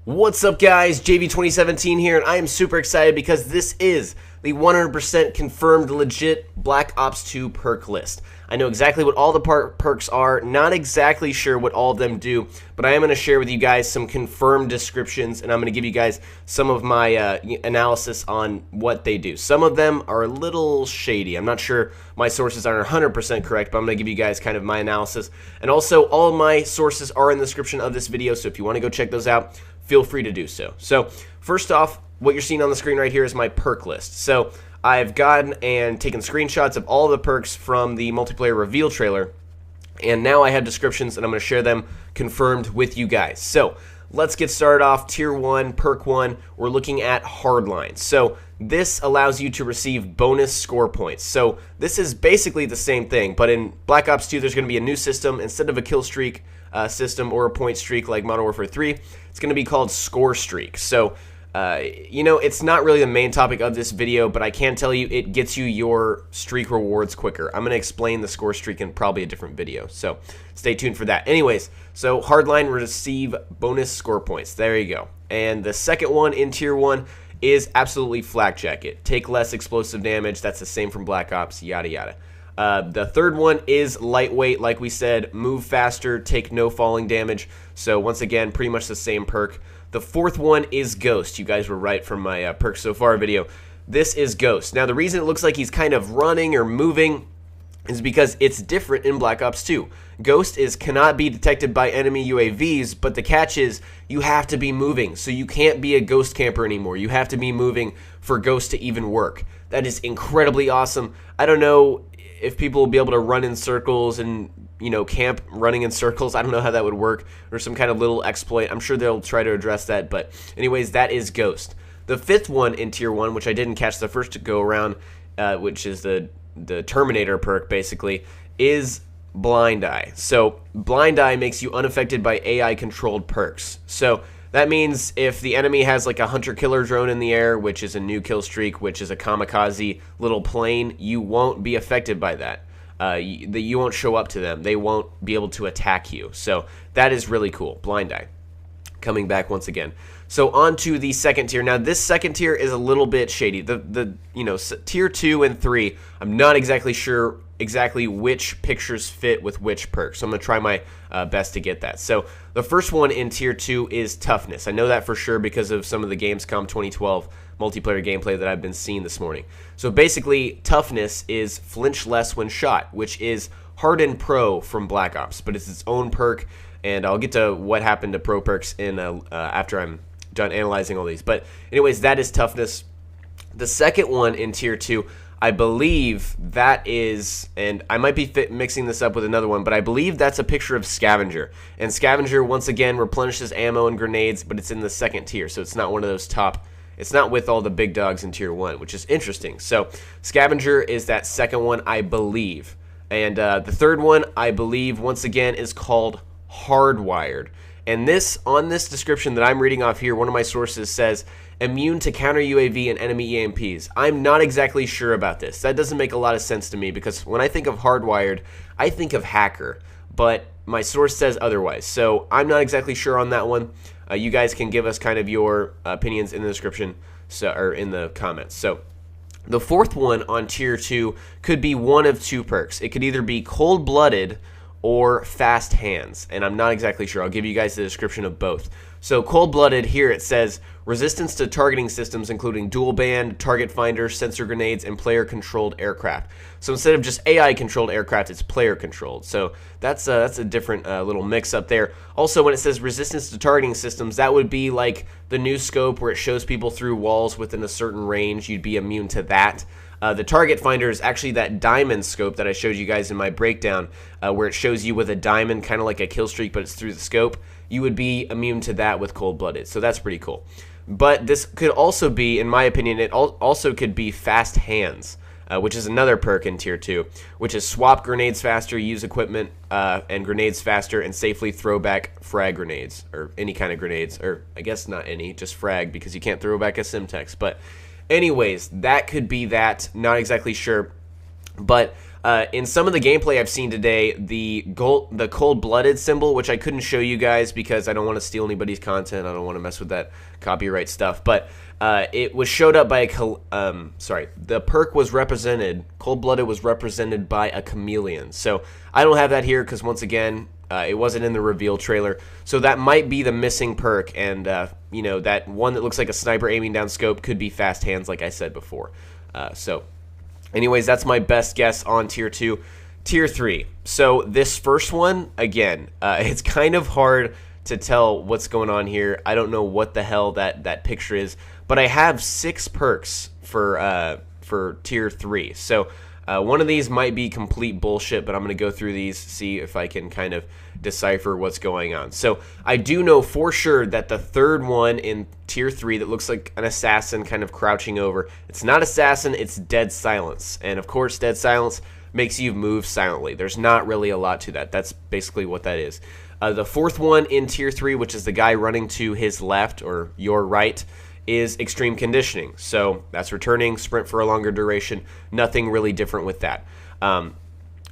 What's up, guys? JV2017 here, and I am super excited because this is the 100% confirmed legit Black Ops 2 perk list. I know exactly what all the perks are, not exactly sure what all of them do, but I am going to share with you guys some confirmed descriptions, and I'm going to give you guys some of my analysis on what they do. Some of them are a little shady. I'm not sure my sources aren't 100% correct, but I'm going to give you guys kind of my analysis. And also, all of my sources are in the description of this video, so if you want to go check those out, feel free to do so. So, first off, what you're seeing on the screen right here is my perk list. So, I've gotten and taken screenshots of all of the perks from the multiplayer reveal trailer, and now I have descriptions, and I'm going to share them confirmed with you guys. So, let's get started off. Tier 1, Perk 1, we're looking at Hardline. So, this allows you to receive bonus score points. So, this is basically the same thing, but in Black Ops 2, there's going to be a new system. Instead of a kill streak system or a point streak like Modern Warfare 3, it's going to be called Score Streak. So, it's not really the main topic of this video, but I can tell you it gets you your streak rewards quicker. I'm going to explain the score streak in probably a different video, so stay tuned for that. Anyways, so Hardline receive bonus score points. There you go. And the second one in Tier 1 is absolutely Flak Jacket. Take less explosive damage. That's the same from Black Ops, yada yada. The third one is Lightweight, like we said, move faster, take no falling damage. So once again, pretty much the same perk. The fourth one is Ghost. You guys were right from my perks so far video. This is Ghost. Now the reason it looks like he's kind of running or moving is because it's different in Black Ops 2. Ghost cannot be detected by enemy UAVs, but the catch is you have to be moving, so you can't be a Ghost camper anymore. You have to be moving for Ghost to even work. That is incredibly awesome. I don't know if people will be able to run in circles and, camp running in circles. I don't know how that would work, or some kind of little exploit. I'm sure they'll try to address that, but anyways, that is Ghost. The fifth one in Tier 1, which I didn't catch the first go around, which is the Terminator perk, basically, is Blind Eye. So, Blind Eye makes you unaffected by AI-controlled perks. So, that means if the enemy has like a hunter-killer drone in the air, which is a new kill streak, which is a kamikaze little plane, you won't be affected by that. You won't show up to them. They won't be able to attack you. So that is really cool. Blind Eye. Coming back once again. So on to the second tier. Now this second tier is a little bit shady. Tier 2 and 3, I'm not exactly sure exactly which pictures fit with which perks. So I'm going to try my best to get that. So the first one in Tier 2 is Toughness. I know that for sure because of some of the Gamescom 2012 multiplayer gameplay that I've been seeing this morning. So basically, Toughness is flinch less when shot, which is Hardened Pro from Black Ops, but it's its own perk, and I'll get to what happened to Pro perks in after I'm done analyzing all these. But anyways, that is Toughness. The second one in Tier 2, I believe that is, and I might be mixing this up with another one, but I believe that's a picture of Scavenger. And Scavenger, once again, replenishes ammo and grenades, but it's in the second tier, so it's not one of those top. It's not with all the big dogs in Tier 1, which is interesting. So Scavenger is that second one, I believe. And the third one, I believe, once again, is called Hardwired. And on this description that I'm reading off here, one of my sources says, immune to counter UAV and enemy EMPs. I'm not exactly sure about this. That doesn't make a lot of sense to me because when I think of Hardwired, I think of hacker. But my source says otherwise. So I'm not exactly sure on that one. You guys can give us kind of your opinions in the description, or in the comments. So the fourth one on Tier 2 could be one of two perks. It could either be Cold-Blooded or Fast Hands, and I'm not exactly sure. I'll give you guys the description of both. So Cold-Blooded, here it says, resistance to targeting systems including dual band, target finder, sensor grenades, and player-controlled aircraft. So instead of just AI-controlled aircraft, it's player-controlled. So that's a different little mix-up there. Also, when it says resistance to targeting systems, that would be like the new scope where it shows people through walls within a certain range. You'd be immune to that. The target finder is actually that diamond scope that I showed you guys in my breakdown, where it shows you with a diamond, kind of like a kill streak, but it's through the scope. You would be immune to that with Cold-Blooded, so that's pretty cool. But this could also be, in my opinion, it also could be Fast Hands, which is another perk in Tier 2, which is swap grenades faster, use equipment and grenades faster, and safely throw back frag grenades, or any kind of grenades, or I guess not any, just frag, because you can't throw back a Simtex. But anyways, that could be that, not exactly sure. But In some of the gameplay I've seen today, the cold-blooded symbol, which I couldn't show you guys because I don't want to steal anybody's content. I don't want to mess with that copyright stuff. But it was showed up by the perk was represented. Cold-blooded was represented by a chameleon. So I don't have that here because once again, it wasn't in the reveal trailer. So that might be the missing perk, and you know, that one that looks like a sniper aiming down scope could be fast hands, like I said before. Anyways, that's my best guess on Tier 2. Tier 3. So this first one, again, it's kind of hard to tell what's going on here. I don't know what the hell that picture is, but I have 6 perks for Tier 3. So one of these might be complete bullshit, but I'm going to go through these, see if I can kind of decipher what's going on. So I do know for sure that the third one in Tier 3 that looks like an assassin kind of crouching over, it's not assassin, it's dead silence. And of course, dead silence makes you move silently. There's not really a lot to that. That's basically what that is. The fourth one in Tier 3, which is the guy running to his left or your right, is extreme conditioning. So that's returning, sprint for a longer duration. Nothing really different with that.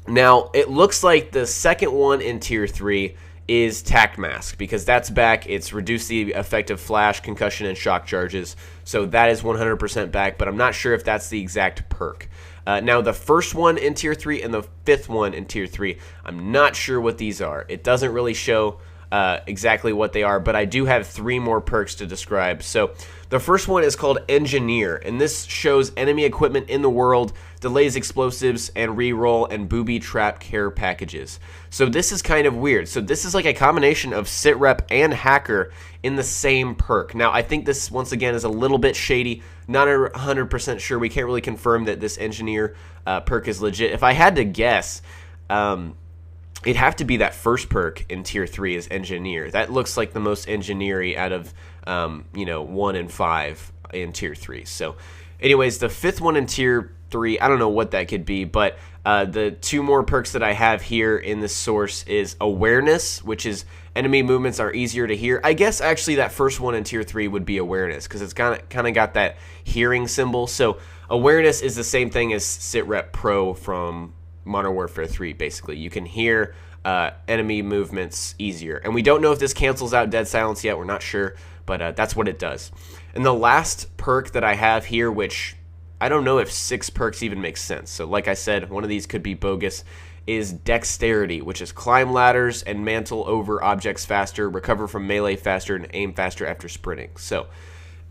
Now, it looks like the second one in Tier 3 is Tact Mask, because that's back. It's reduced the effect of flash, concussion, and shock charges. So that is 100% back, but I'm not sure if that's the exact perk. Now, the first one in Tier 3 and the fifth one in Tier 3, I'm not sure what these are. It doesn't really show exactly what they are, but I do have 3 more perks to describe. So the first one is called Engineer, and this shows enemy equipment in the world, delays explosives, and reroll and booby trap care packages. So this is kind of weird. So this is like a combination of sitrep and hacker in the same perk. Now, I think this, once again, is a little bit shady. Not 100% sure. We can't really confirm that this Engineer perk is legit. If I had to guess, it'd have to be that first perk in Tier 3 is Engineer. That looks like the most engineering out of, 1 and 5 in Tier 3. So, anyways, the fifth one in Tier 3, I don't know what that could be, but the 2 more perks that I have here in this source is Awareness, which is enemy movements are easier to hear. I guess actually that first one in Tier 3 would be Awareness, because it's kind of got that hearing symbol. So Awareness is the same thing as Sitrep Pro from Modern Warfare 3, basically. You can hear enemy movements easier. And we don't know if this cancels out dead silence yet. We're not sure, but that's what it does. And the last perk that I have here, which I don't know if 6 perks even make sense. So like I said, one of these could be bogus, is Dexterity, which is climb ladders and mantle over objects faster, recover from melee faster, and aim faster after sprinting. So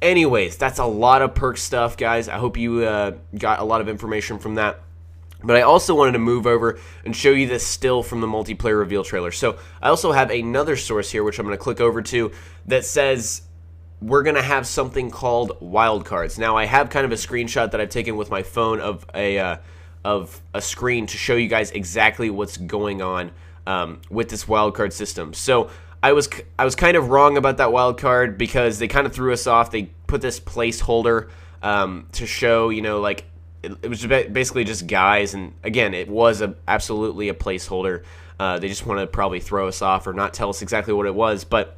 anyways, that's a lot of perk stuff, guys. I hope you got a lot of information from that. But I also wanted to move over and show you this still from the multiplayer reveal trailer. So I also have another source here, which I'm going to click over to, that says we're going to have something called wildcards. Now, I have kind of a screenshot that I've taken with my phone of a screen to show you guys exactly what's going on with this wildcard system. So I was kind of wrong about that wildcard because they kind of threw us off. They put this placeholder to show, like, it was basically just guys, and again, it was absolutely a placeholder. They just want to probably throw us off or not tell us exactly what it was, but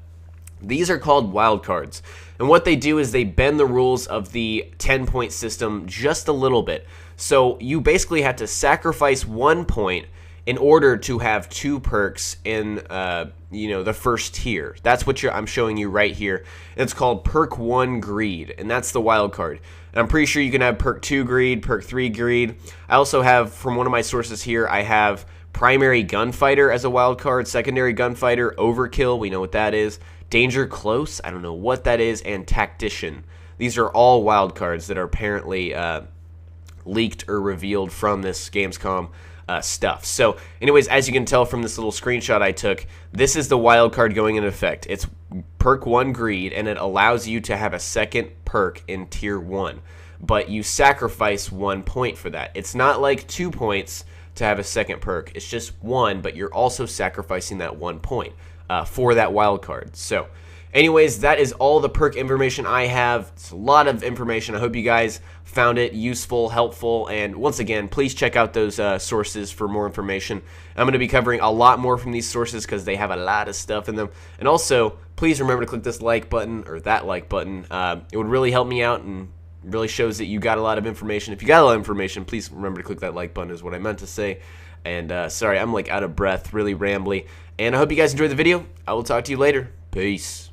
these are called wildcards. And what they do is they bend the rules of the 10-point system just a little bit. So you basically have to sacrifice 1 point in order to have 2 perks in the first tier. That's what I'm showing you right here. And it's called Perk 1 Greed, and that's the wild card. And I'm pretty sure you can have Perk 2 Greed, Perk 3 Greed. I also have, from one of my sources here, I have Primary Gunfighter as a wild card, Secondary Gunfighter, Overkill, we know what that is, Danger Close, I don't know what that is, and Tactician. These are all wild cards that are apparently leaked or revealed from this Gamescom stuff. So anyways, as you can tell from this little screenshot I took, this is the wild card going into effect. It's Perk 1 Greed, and it allows you to have a second perk in Tier 1, but you sacrifice 1 point for that. It's not like 2 points to have a second perk. It's just 1, but you're also sacrificing that 1 point for that wild card. So anyways, that is all the perk information I have. It's a lot of information. I hope you guys found it useful, helpful, and once again, please check out those sources for more information. I'm going to be covering a lot more from these sources because they have a lot of stuff in them. And also, please remember to click this like button or that like button. It would really help me out and really shows that you got a lot of information. If you got a lot of information, please remember to click that like button is what I meant to say. And sorry, I'm like out of breath, really rambly. And I hope you guys enjoyed the video. I will talk to you later. Peace.